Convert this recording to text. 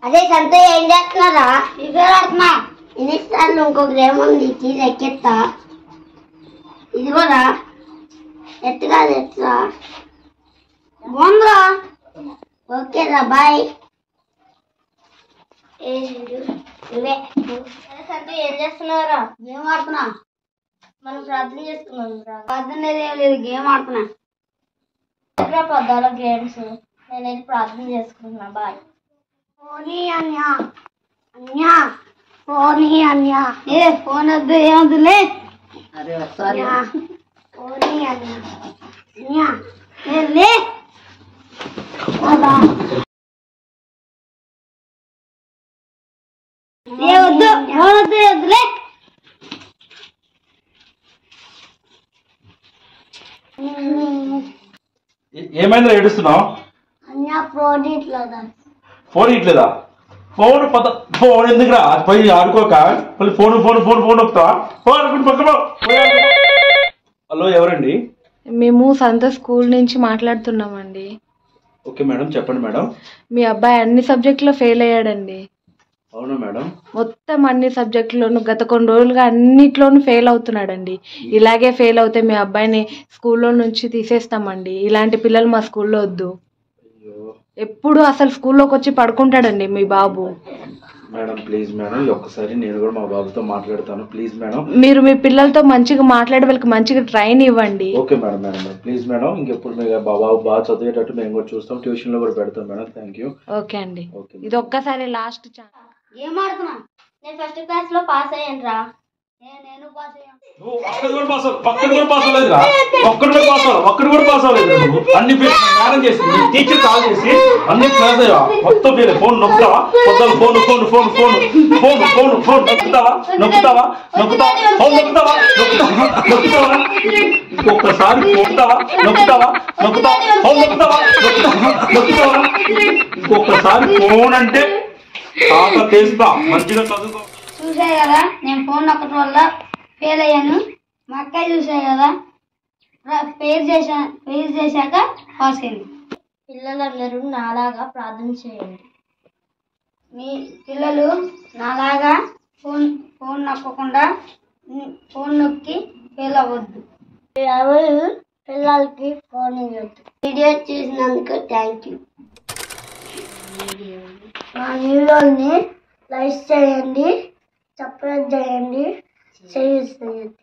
అదే సంతో ఏం చేస్తున్నారా? ఆడుతున్నా. ఎన్నిసార్లు ఇంకో గేమ్ ఉంది తీసి ఎక్కెత్తా. ఇది కూడా ఎత్తుగా ఎత్తురా బాగుందిరా. ఓకేరా బాయ్. సంతో ఏం చేస్తున్నారా? గేమ్ ఆడుతున్నా. మనం ప్రార్థన చేసుకున్నాం. ప్రార్థన ఏం లేదు, గేమ్ ఆడుతున్నా. పొద్దాల గేమ్స్ నేను ప్రార్థన చేసుకుంటున్నా. బాయ్. ఏ ఫోన్ వద్దు, ఏమొద్దులే. అరే ఒకసారి వద్దు, వద్దులే. ఏమైందా ఏడుస్తున్నావు? ఫోన్ ఇట్లేదా? ఫోన్ ఎందుకురా? పోయి ఆడుకోక మళ్ళీ ఫోన్ ఫోన్ ఫోన్ ఫోన్ వస్తావా? హలో, ఎవరండి? మేము సంత స్కూల్ నుంచి మాట్లాడుతున్నామండి. ఓకే మేడం, చెప్పండి మేడం. మీ అబ్బాయి అన్ని సబ్జెక్టులో ఫెయిల్ అయ్యాడండి. అవునా మేడం? మొత్తం అన్ని సబ్జెక్టులోనూ గత కొన్ని రోజులుగా అన్నిట్లోనూ ఫెయిల్ అవుతున్నాడండి. ఇలాగే ఫెయిల్ అవుతే మీ అబ్బాయిని స్కూల్లో నుంచి తీసేస్తామండి. ఇలాంటి పిల్లలు మా స్కూల్లో వద్దు. ఎప్పుడు అసలు స్కూల్లోకి వచ్చి పడుకుంటాడండి మీ బాబు. మేడం ప్లీజ్ మేడం, ఒక్కసారి నేను కూడా మా బాబుతో మాట్లాడతాను. ప్లీజ్ మేడం, మీరు మీ పిల్లలతో మంచిగా మాట్లాడే వాళ్ళకి మంచిగా ట్రైన్ ఇవ్వండి. Okay madam. Madam please madam, ఇంకెప్పుడు బాబు బాగా చదివేటట్టు మేము కూడా చూస్తాం. ట్యూషన్ లో కూడా పెడతాం మేడం. Thank you. ఓకే అండి, ఇది ఒక్కసారి లాస్ట్ ఛాన్స్. ఏం ఆడుతున్నా? నేను ఫస్ట్ క్లాస్ లో పాస్ అయ్యాను రా. నేను పాస్ అయ్యాను. ఒక్కడు కూడా పాస్ అవ్వలేదు. అన్ని మేనేజ్ చేసింది టీచర్ కాల్ చేసి అన్ని క్లాస్ అయ్యా మొత్తం ఫెయిల్. ఫోన్ నొక్కుతావా? పొద్దున phone phone phone phone phone phone phone నొక్కుతావా? నొక్కుతావా? నొక్కుతావా? ఫోన్ నొక్కుతావా? నొక్కుతావా? ఇంకొకసారి నొక్కుతావా? నొక్కుతావా? నొక్కుతావా? ఫోన్ నొక్కుతావా? నొక్కుతావా? ఇంకొకసారి ఫోన్ అంటే తాత తీస్తా. మంచిగా చదువుకో. చూసాయి కదా, నేను ఫోన్ నొక్కడం వల్ల ఫెయిల్ అయ్యాను. మా అక్కయ్య చూసాయి కదా, ఫెయిల్ చేశాక పాస్ అయింది. పిల్లలందరూ నాలాగా ప్రార్థన చేయండి. మీ పిల్లలు నాలాగా ఫోన్ నొక్కకుండా ఫోన్ నొక్కి ఫెయిల్ అవ్వద్దు. ఎవరు పిల్లలకి ఫోన్ ఇవ్వద్దు. వీడియో చూసినందుకు థ్యాంక్ యూ. మా వీడియోని లైక్ చేయండి, సబ్స్క్రైబ్ చేయండి, షేర్ చేయండి.